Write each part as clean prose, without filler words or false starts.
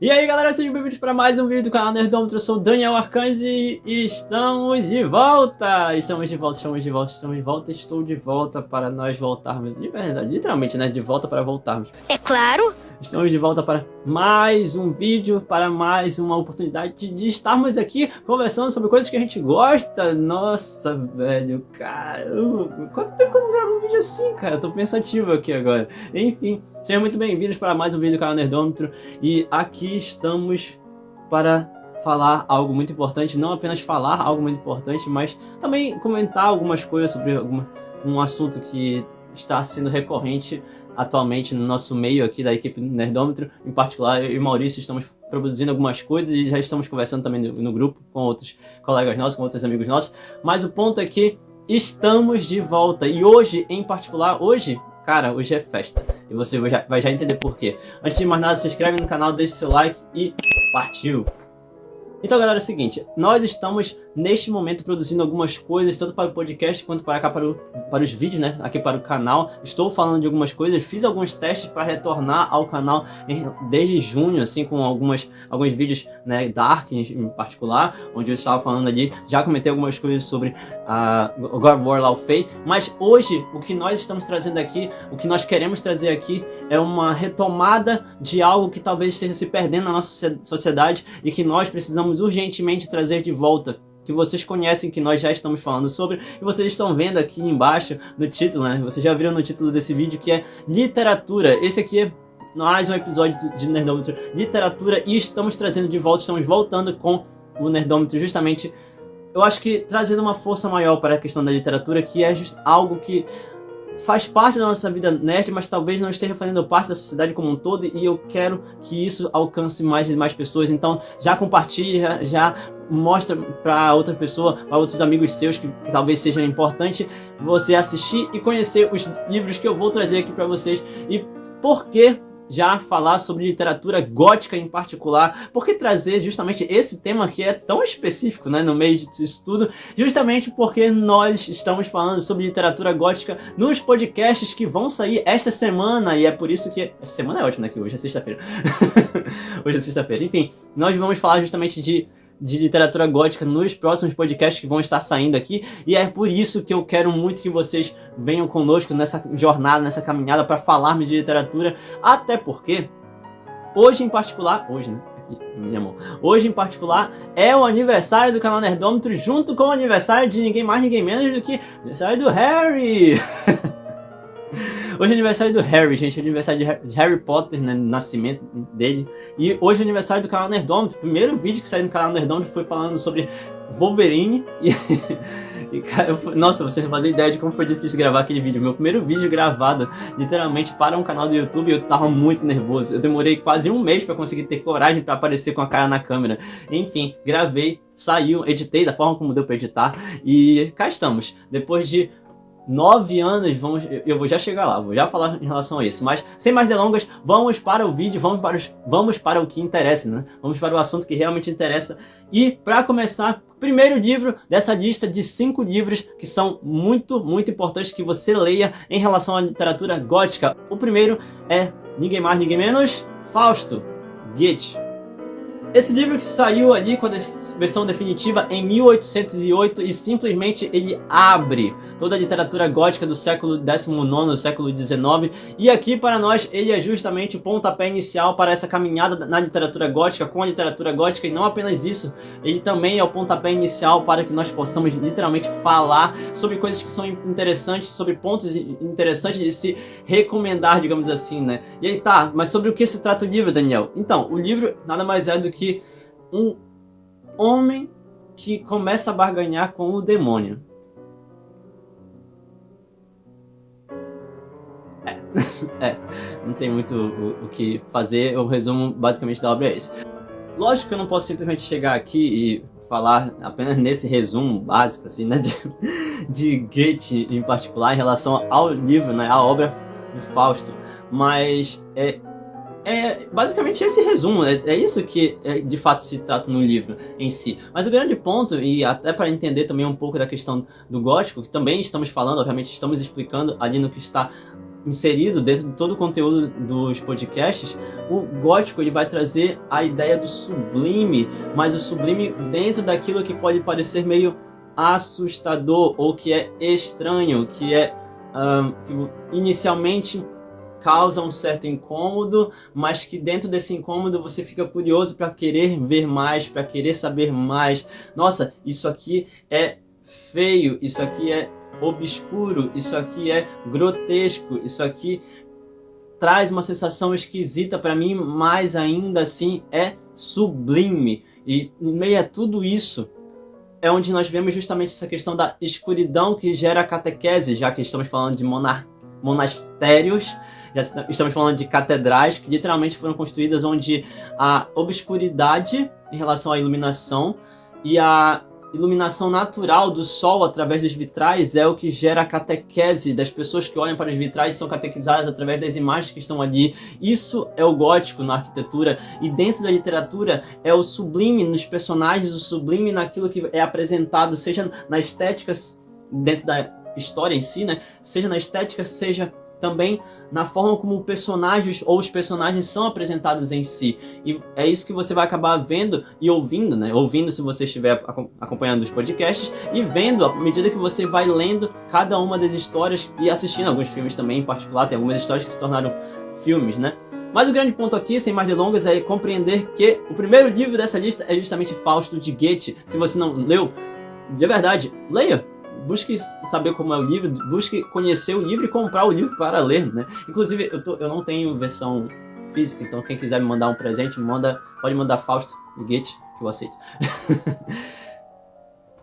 E aí galera, sejam bem-vindos para mais um vídeo do canal Nerdômetro. Eu sou o Daniel Arcanzi e estamos de volta! Estou de volta para nós voltarmos, de verdade, literalmente, né, de volta para voltarmos. É claro! Estamos de volta para mais um vídeo, para mais uma oportunidade de estarmos aqui conversando sobre coisas que a gente gosta. Nossa, velho, caramba, quanto tempo que eu não gravo um vídeo assim, cara? Eu tô pensativo aqui agora. Enfim, sejam muito bem-vindos para mais um vídeo do canal Nerdômetro. E aqui estamos para falar algo muito importante, não apenas falar algo muito importante, mas também comentar algumas coisas sobre um assunto que está sendo recorrente atualmente no nosso meio aqui da equipe Nerdômetro. Em particular, eu e Maurício estamos produzindo algumas coisas e já estamos conversando também no grupo com outros colegas nossos, com outros amigos nossos. Mas o ponto é que estamos de volta e hoje, em particular, cara, hoje é festa. E você vai já entender por quê. Antes de mais nada, se inscreve no canal, deixa seu like e partiu! Então galera, é o seguinte, nós estamos neste momento produzindo algumas coisas, tanto para o podcast quanto para cá para os vídeos, né, aqui para o canal. Estou falando de algumas coisas, fiz alguns testes para retornar ao canal desde junho, assim, com alguns vídeos, né, Dark em particular, onde eu estava falando ali, já comentei algumas coisas sobre o God of War Law Fei, mas hoje o que nós estamos trazendo aqui, o que nós queremos trazer aqui é uma retomada de algo que talvez esteja se perdendo na nossa sociedade e que nós precisamos urgentemente trazer de volta, que vocês conhecem, que nós já estamos falando sobre, e vocês estão vendo aqui embaixo no título, né? Vocês já viram no título desse vídeo, que é literatura. Esse aqui é mais um episódio de Nerdômetro Literatura, e estamos trazendo de volta, estamos voltando com o Nerdômetro justamente, eu acho que trazendo uma força maior para a questão da literatura, que é algo que faz parte da nossa vida nerd, mas talvez não esteja fazendo parte da sociedade como um todo, e eu quero que isso alcance mais e mais pessoas. Então já compartilha, já mostra para outra pessoa, para outros amigos seus que talvez seja importante você assistir e conhecer os livros que eu vou trazer aqui para vocês. E por que já falar sobre literatura gótica em particular? Por que trazer justamente esse tema que é tão específico, né, no meio disso tudo? Justamente porque nós estamos falando sobre literatura gótica nos podcasts que vão sair esta semana, e é por isso que... Essa semana é ótima, né, que hoje é sexta-feira. Hoje é sexta-feira. Enfim, nós vamos falar justamente de literatura gótica nos próximos podcasts que vão estar saindo aqui, e é por isso que eu quero muito que vocês venham conosco nessa jornada, nessa caminhada para falarmos de literatura, até porque hoje em particular, né? Aqui, minha mão. Hoje em particular é o aniversário do canal Nerdômetro, junto com o aniversário de ninguém mais, ninguém menos do que o aniversário do Harry! Hoje é aniversário do Harry, gente, é aniversário de Harry Potter, né, nascimento dele. E hoje é aniversário do canal Nerdômetro. O primeiro vídeo que saiu no canal Nerdômetro foi falando sobre Wolverine. E cara, nossa, vocês não fazem ideia de como foi difícil gravar aquele vídeo. Meu primeiro vídeo gravado, literalmente, para um canal do YouTube, eu tava muito nervoso. Eu demorei quase um mês para conseguir ter coragem para aparecer com a cara na câmera. Enfim, gravei, saiu, editei da forma como deu para editar. E cá estamos. Depois de 9 anos, eu vou já chegar lá, vou já falar em relação a isso, mas sem mais delongas, vamos para o vídeo, vamos para o que interessa, né? Vamos para o assunto que realmente interessa. E para começar, primeiro livro dessa lista de 5 livros que são muito, muito importantes que você leia em relação à literatura gótica. O primeiro é ninguém mais, ninguém menos, Fausto, Goethe. Esse livro que saiu ali com a versão definitiva em 1808 e simplesmente ele abre toda a literatura gótica do século XIX, do século XIX, e aqui para nós ele é justamente o pontapé inicial para essa caminhada na literatura gótica, com a literatura gótica, e não apenas isso, ele também é o pontapé inicial para que nós possamos literalmente falar sobre coisas que são interessantes, sobre pontos interessantes de se recomendar, digamos assim, né? E aí tá, mas sobre o que se trata o livro, Daniel? Então, o livro nada mais é do que um homem que começa a barganhar com o demônio. Não tem muito o que fazer, o resumo basicamente da obra é esse. Lógico que eu não posso simplesmente chegar aqui e falar apenas nesse resumo básico, assim, né, de Goethe em particular, em relação ao livro, né, a obra de Fausto, mas basicamente esse resumo, é isso que de fato se trata no livro em si. Mas o grande ponto, e até para entender também um pouco da questão do gótico, que também estamos falando, obviamente estamos explicando ali no que está inserido dentro de todo o conteúdo dos podcasts, o gótico ele vai trazer a ideia do sublime, mas o sublime dentro daquilo que pode parecer meio assustador ou que é estranho, que inicialmente causa um certo incômodo, mas que dentro desse incômodo você fica curioso para querer ver mais, para querer saber mais. Nossa, isso aqui é feio, isso aqui é obscuro, isso aqui é grotesco, isso aqui traz uma sensação esquisita para mim, mas ainda assim é sublime. E em meio a tudo isso é onde nós vemos justamente essa questão da escuridão que gera a catequese, já que estamos falando de monastérios, já estamos falando de catedrais que literalmente foram construídas onde a obscuridade em relação à iluminação e a iluminação natural do sol através dos vitrais é o que gera a catequese das pessoas que olham para os vitrais e são catequizadas através das imagens que estão ali. Isso é o gótico na arquitetura, e dentro da literatura é o sublime nos personagens, o sublime naquilo que é apresentado, seja na estética dentro da história em si, né? Seja na estética, seja também na forma como o personagens ou os personagens são apresentados em si. E é isso que você vai acabar vendo e ouvindo, né? Ouvindo se você estiver acompanhando os podcasts, e vendo à medida que você vai lendo cada uma das histórias e assistindo alguns filmes também, em particular. Tem algumas histórias que se tornaram filmes, né? Mas o grande ponto aqui, sem mais delongas, é compreender que o primeiro livro dessa lista é justamente Fausto de Goethe. Se você não leu, de verdade, leia! Busque saber como é o livro, busque conhecer o livro e comprar o livro para ler, né? Inclusive, eu não tenho versão física, então quem quiser me mandar um presente, pode mandar Fausto de Goethe, que eu aceito.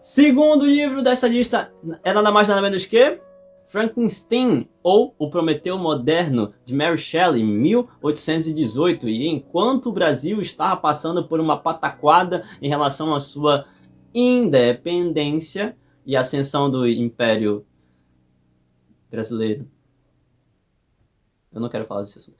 Segundo livro dessa lista é nada mais nada menos que Frankenstein, ou O Prometeu Moderno, de Mary Shelley, 1818. E enquanto o Brasil estava passando por uma pataquada em relação à sua independência e a ascensão do Império Brasileiro. Eu não quero falar desse assunto.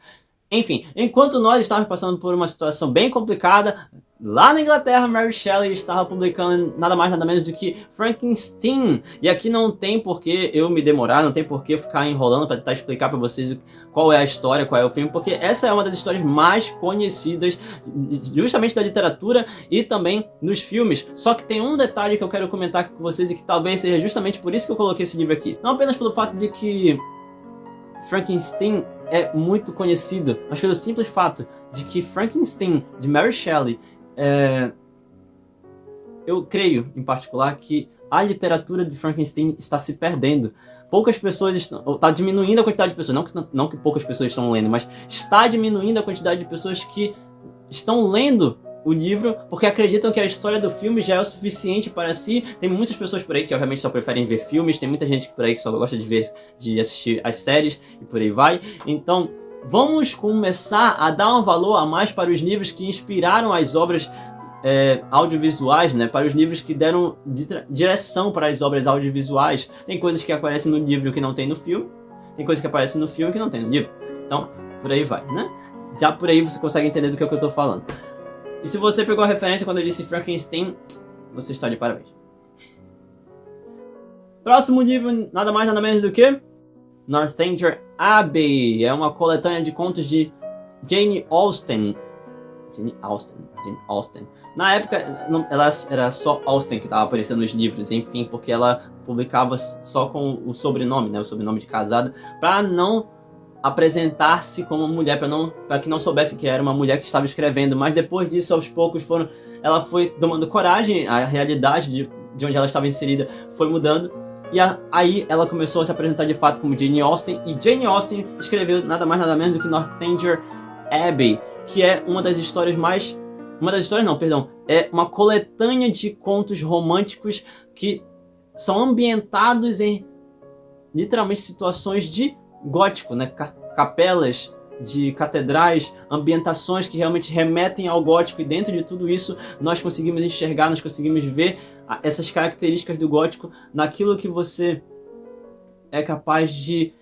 Enfim, enquanto nós estávamos passando por uma situação bem complicada, lá na Inglaterra, Mary Shelley estava publicando nada mais nada menos do que Frankenstein. E aqui não tem por que eu me demorar, não tem por que ficar enrolando para tentar explicar para vocês qual é a história, qual é o filme, porque essa é uma das histórias mais conhecidas justamente da literatura e também nos filmes. Só que tem um detalhe que eu quero comentar aqui com vocês e que talvez seja justamente por isso que eu coloquei esse livro aqui. Não apenas pelo fato de que Frankenstein é muito conhecido, mas pelo simples fato de que Frankenstein, de Mary Shelley, eu creio, em particular, que a literatura de Frankenstein está se perdendo. Poucas pessoas está diminuindo a quantidade de pessoas, não que poucas pessoas estão lendo, mas está diminuindo a quantidade de pessoas que estão lendo o livro porque acreditam que a história do filme já é o suficiente para si. Tem muitas pessoas por aí que obviamente só preferem ver filmes, tem muita gente por aí que só gosta de assistir as séries e por aí vai. Então vamos começar a dar um valor a mais para os livros que inspiraram as obras audiovisuais, né? Para os livros que deram direção para as obras audiovisuais. Tem coisas que aparecem no livro que não tem no filme, tem coisas que aparecem no filme que não tem no livro. Então, por aí vai, né? Já por aí você consegue entender do que eu estou falando. E se você pegou a referência quando eu disse Frankenstein, você está de parabéns. Próximo livro, nada mais nada menos do que Northanger Abbey. É uma coletânea de contos de Jane Austen. Jane Austen. Na época, ela era só Austen que estava aparecendo nos livros, enfim, porque ela publicava só com o sobrenome, né, o sobrenome de casada, para não apresentar-se como mulher, para que não soubesse que era uma mulher que estava escrevendo. Mas depois disso, aos poucos, ela foi tomando coragem, a realidade de onde ela estava inserida foi mudando, e aí ela começou a se apresentar de fato como Jane Austen, e Jane Austen escreveu nada mais nada menos do que Northanger Abbey, que é uma das histórias é uma coletânea de contos românticos que são ambientados em literalmente situações de gótico, né? Capelas de catedrais, ambientações que realmente remetem ao gótico, e dentro de tudo isso nós conseguimos enxergar, nós conseguimos ver essas características do gótico naquilo que você é capaz de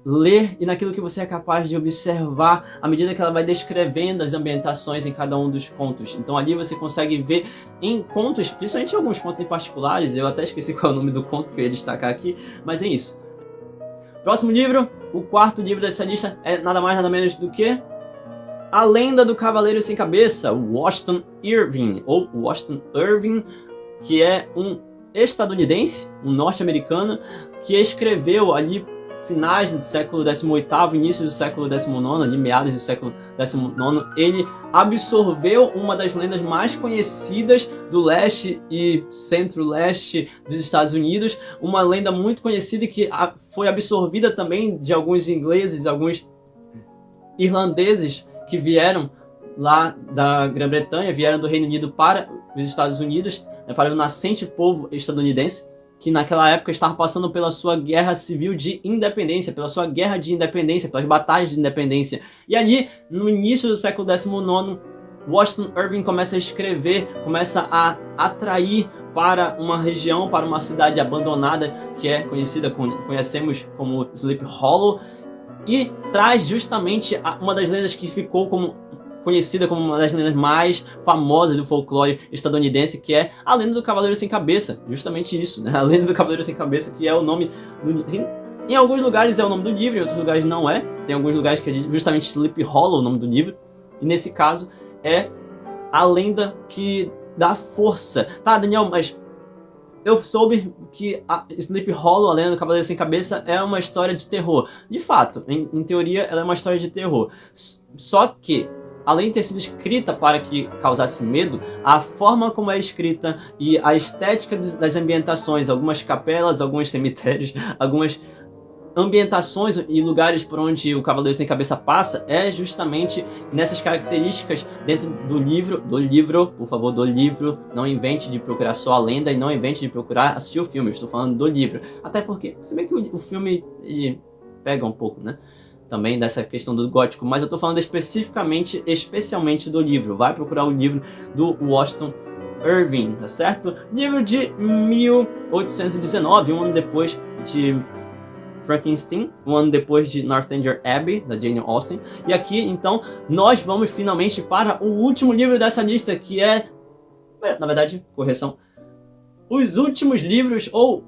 ler e naquilo que você é capaz de observar à medida que ela vai descrevendo as ambientações em cada um dos contos. Então ali você consegue ver em contos, principalmente em alguns contos em particulares, eu até esqueci qual é o nome do conto que eu ia destacar aqui, mas é isso. Próximo livro, o quarto livro dessa lista é nada mais nada menos do que A Lenda do Cavaleiro Sem Cabeça, Washington Irving, ou Washington Irving, que é um estadunidense, um norte-americano, que escreveu ali finais do século XVIII, início do século XIX, ali meados do século XIX, ele absorveu uma das lendas mais conhecidas do leste e centro-leste dos Estados Unidos, uma lenda muito conhecida que foi absorvida também de alguns ingleses, alguns irlandeses que vieram lá da Grã-Bretanha, vieram do Reino Unido para os Estados Unidos, para o nascente povo estadunidense, que naquela época estava passando pela sua guerra civil de independência, pela sua guerra de independência, pelas batalhas de independência. E ali, no início do século XIX, Washington Irving começa a escrever, começa a atrair para uma região, para uma cidade abandonada, que é conhecemos como Sleep Hollow, e traz justamente uma das lendas que ficou conhecida como uma das lendas mais famosas do folclore estadunidense, que é a Lenda do Cavaleiro Sem Cabeça. Justamente isso, né? A Lenda do Cavaleiro Sem Cabeça, que é o nome do... Em alguns lugares é o nome do livro, em outros lugares não é. Tem alguns lugares que é justamente Sleep Hollow o nome do livro. E nesse caso é a lenda que dá força. Tá, Daniel, mas eu soube que a Sleep Hollow, a Lenda do Cavaleiro Sem Cabeça, é uma história de terror. De fato, em teoria, ela é uma história de terror. Só que, além de ter sido escrita para que causasse medo, a forma como é escrita e a estética das ambientações, algumas capelas, alguns cemitérios, algumas ambientações e lugares por onde o Cavaleiro Sem Cabeça passa, é justamente nessas características dentro do livro, por favor, do livro. Não invente de procurar só a lenda e não invente de procurar assistir o filme. Eu estou falando do livro. Até porque, se bem que o filme ele pega um pouco, né? Também dessa questão do gótico, mas eu tô falando especialmente do livro. Vai procurar o livro do Washington Irving, tá certo? Livro de 1819, um ano depois de Frankenstein, um ano depois de Northanger Abbey, da Jane Austen. E aqui, então, nós vamos finalmente para o último livro dessa lista, que é, na verdade, correção, os últimos livros, ou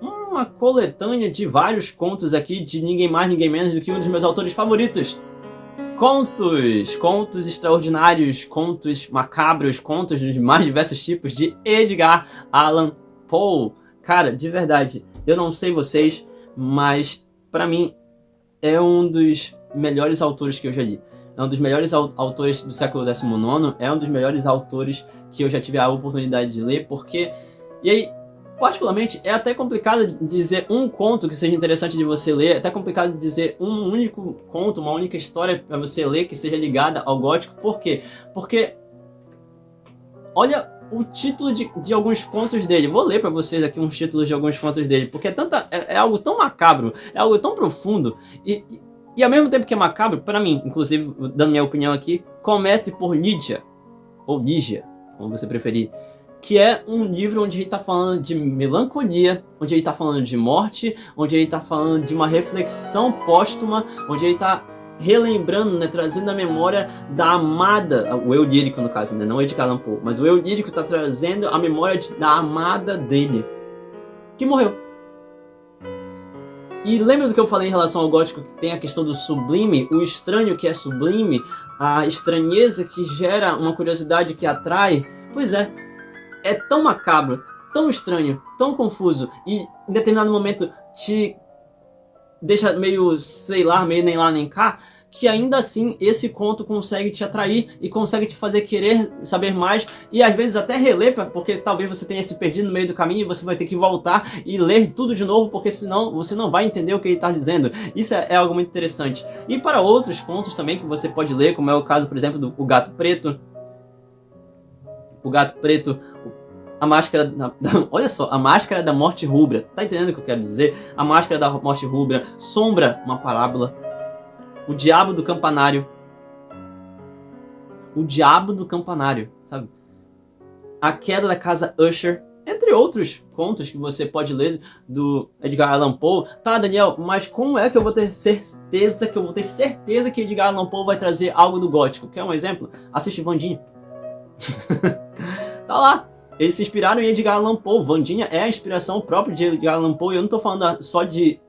uma coletânea de vários contos aqui de ninguém mais, ninguém menos do que um dos meus autores favoritos. Contos extraordinários, contos macabros, contos de mais diversos tipos de Edgar Allan Poe. Cara, de verdade, eu não sei vocês, mas pra mim é um dos melhores autores que eu já li. É um dos melhores autores do século XIX, é um dos melhores autores que eu já tive a oportunidade de ler, porque... E aí, particularmente, é até complicado dizer um conto que seja interessante de você ler, é até complicado dizer um único conto, uma única história para você ler que seja ligada ao gótico. Por quê? Porque, olha o título de alguns contos dele. Vou ler para vocês aqui uns títulos de alguns contos dele, porque é algo tão macabro, é algo tão profundo, e ao mesmo tempo que é macabro, para mim, inclusive, dando minha opinião aqui, comece por Lídia, ou Lígia, como você preferir, que é um livro onde ele está falando de melancolia, onde ele está falando de morte, onde ele está falando de uma reflexão póstuma, onde ele está relembrando, né, trazendo a memória da amada, o eu lírico no caso, né, não Edgar Allan Poe, mas o eu lírico está trazendo a memória da amada dele, que morreu. E lembra do que eu falei em relação ao gótico, que tem a questão do sublime, o estranho que é sublime, a estranheza que gera uma curiosidade que atrai? Pois é tão macabro, tão estranho, tão confuso, e em determinado momento te deixa meio, sei lá, meio nem lá nem cá, que ainda assim esse conto consegue te atrair e consegue te fazer querer saber mais, e às vezes até reler, porque talvez você tenha se perdido no meio do caminho e você vai ter que voltar e ler tudo de novo, porque senão você não vai entender o que ele está dizendo. Isso é algo muito interessante. E para outros contos também que você pode ler, como é o caso, por exemplo, do O Gato Preto. O Gato Preto, a máscara olha só, a máscara da morte rubra. Tá entendendo o que eu quero dizer? A máscara da morte rubra, Sombra, uma parábola, O Diabo do Campanário. O Diabo do Campanário, sabe? A Queda da Casa Usher, entre outros contos que você pode ler do Edgar Allan Poe. Tá, Daniel, mas como é que eu vou ter certeza que Edgar Allan Poe vai trazer algo do gótico? Quer um exemplo? Assiste Wandinha. Tá lá. Eles se inspiraram em Edgar Allan Poe. Wandinha é a inspiração própria de Edgar Allan Poe. Eu não tô falando só de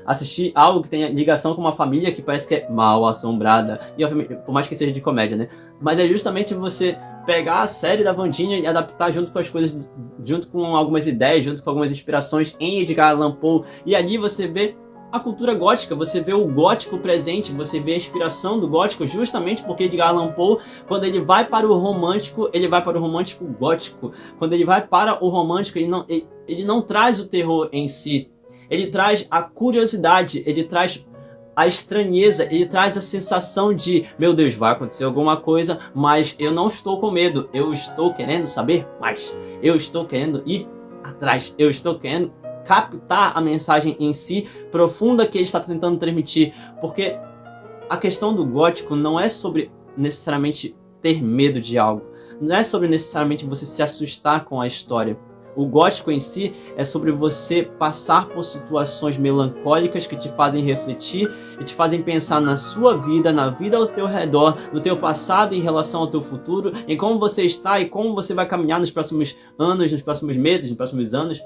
assistir algo que tenha ligação com uma família que parece que é mal assombrada, e por mais que seja de comédia, né? Mas é justamente você pegar a série da Wandinha e adaptar junto com as coisas, junto com algumas ideias, junto com algumas inspirações em Edgar Allan Poe. E ali você vê a cultura gótica, você vê o gótico presente, você vê a inspiração do gótico, justamente porque Edgar Allan Poe, quando ele vai para o romântico, ele vai para o romântico gótico. Quando ele vai para o romântico, ele não traz o terror em si, ele traz a curiosidade, ele traz a estranheza, ele traz a sensação de, meu Deus, vai acontecer alguma coisa, mas eu não estou com medo, eu estou querendo saber mais, eu estou querendo ir atrás, eu estou querendo captar a mensagem em si profunda que ele está tentando transmitir, porque a questão do gótico não é sobre necessariamente ter medo de algo, não é sobre necessariamente você se assustar com a história. O gótico em si é sobre você passar por situações melancólicas que te fazem refletir e te fazem pensar na sua vida, na vida ao teu redor, no teu passado em relação ao teu futuro, em como você está e como você vai caminhar nos próximos anos, nos próximos meses, nos próximos anos,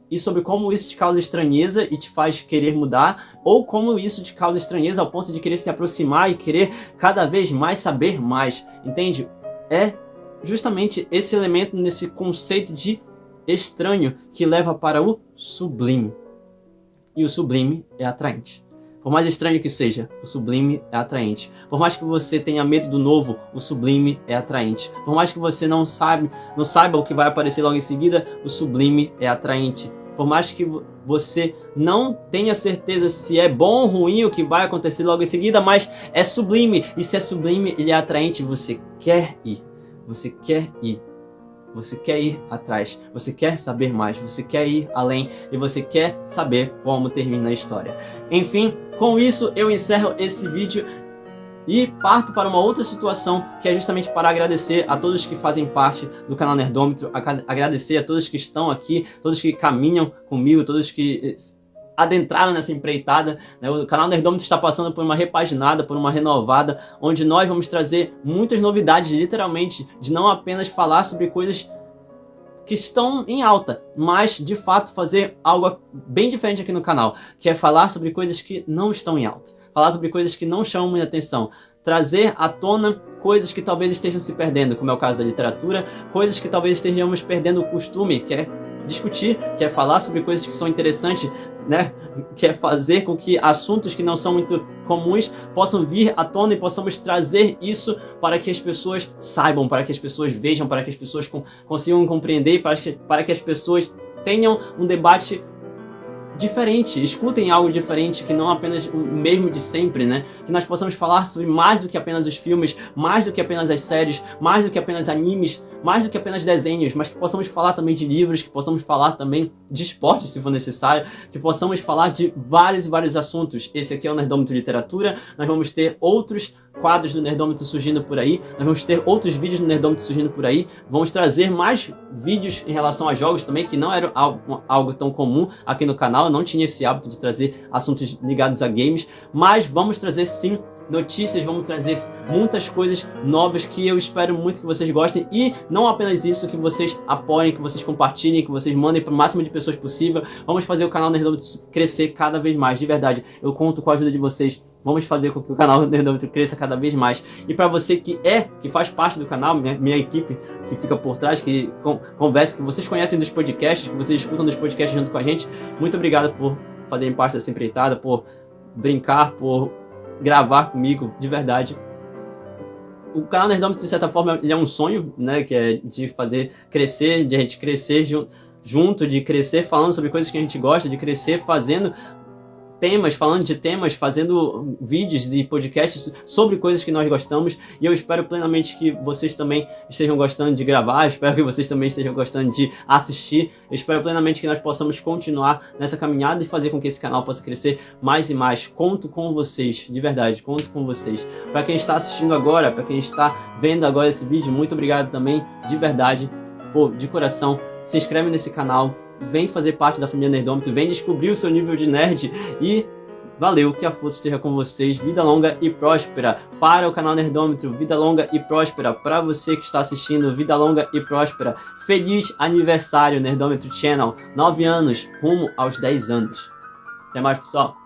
e sobre como isso te causa estranheza e te faz querer mudar, ou como isso te causa estranheza ao ponto de querer se aproximar e querer cada vez mais saber mais, entende? É justamente esse elemento nesse conceito de estranho que leva para o sublime. E o sublime é atraente. Por mais estranho que seja, o sublime é atraente. Por mais que você tenha medo do novo, o sublime é atraente. Por mais que você não saiba o que vai aparecer logo em seguida, o sublime é atraente. Por mais que você não tenha certeza se é bom ou ruim o que vai acontecer logo em seguida, mas é sublime. E se é sublime, ele é atraente. Você quer ir. Você quer ir. Você quer ir atrás, você quer saber mais, você quer ir além e você quer saber como termina a história. Enfim, com isso eu encerro esse vídeo e parto para uma outra situação, que é justamente para agradecer a todos que fazem parte do canal Nerdômetro, agradecer a todos que estão aqui, todos que caminham comigo, todos que adentraram nessa empreitada, né? O canal Nerdômetro está passando por uma repaginada, por uma renovada, onde nós vamos trazer muitas novidades, literalmente, de não apenas falar sobre coisas que estão em alta, mas de fato fazer algo bem diferente aqui no canal, que é falar sobre coisas que não estão em alta, falar sobre coisas que não chamam muita atenção, trazer à tona coisas que talvez estejam se perdendo, como é o caso da literatura, coisas que talvez estejamos perdendo o costume, que é discutir, que é falar sobre coisas que são interessantes, né? Que é fazer com que assuntos que não são muito comuns possam vir à tona e possamos trazer isso para que as pessoas saibam, para que as pessoas vejam, para que as pessoas consigam compreender, para que as pessoas tenham um debate diferente, escutem algo diferente, que não apenas o mesmo de sempre, né? Que nós possamos falar sobre mais do que apenas os filmes, mais do que apenas as séries, mais do que apenas animes, mais do que apenas desenhos, mas que possamos falar também de livros, que possamos falar também de esporte, se for necessário, que possamos falar de vários e vários assuntos. Esse aqui é o Nerdômetro Literatura, nós vamos ter outros quadros do Nerdômetro surgindo por aí, nós vamos ter outros vídeos do Nerdômetro surgindo por aí, vamos trazer mais vídeos em relação a jogos também, que não era algo tão comum aqui no canal, eu não tinha esse hábito de trazer assuntos ligados a games, mas vamos trazer sim notícias, vamos trazer muitas coisas novas que eu espero muito que vocês gostem, e não apenas isso, que vocês apoiem, que vocês compartilhem, que vocês mandem para o máximo de pessoas possível. Vamos fazer o canal Nerdômetro crescer cada vez mais, de verdade, eu conto com a ajuda de vocês. Vamos fazer com que o canal Nerdômetro cresça cada vez mais. E para você que faz parte do canal, minha equipe que fica por trás, que conversa, que vocês conhecem dos podcasts, que vocês escutam dos podcasts junto com a gente, muito obrigado por fazerem parte dessa empreitada, por brincar, por gravar comigo, de verdade. O canal Nerdômetro, de certa forma, ele é um sonho, né, que é de fazer crescer, de a gente crescer junto, de crescer falando sobre coisas que a gente gosta, de crescer fazendo falando de temas, fazendo vídeos e podcasts sobre coisas que nós gostamos, e eu espero plenamente que vocês também estejam gostando de gravar, espero que vocês também estejam gostando de assistir, eu espero plenamente que nós possamos continuar nessa caminhada e fazer com que esse canal possa crescer mais e mais. Conto com vocês, de verdade, conto com vocês. Para quem está assistindo agora, para quem está vendo agora esse vídeo, muito obrigado também, de verdade, de coração. Se inscreve nesse canal, vem fazer parte da família Nerdômetro, vem descobrir o seu nível de nerd e Valeu, que a força esteja com vocês, vida longa e próspera para o canal Nerdômetro, vida longa e próspera para você que está assistindo, vida longa e próspera. Feliz aniversário Nerdômetro Channel, 9 anos, rumo aos 10 anos. Até mais, pessoal.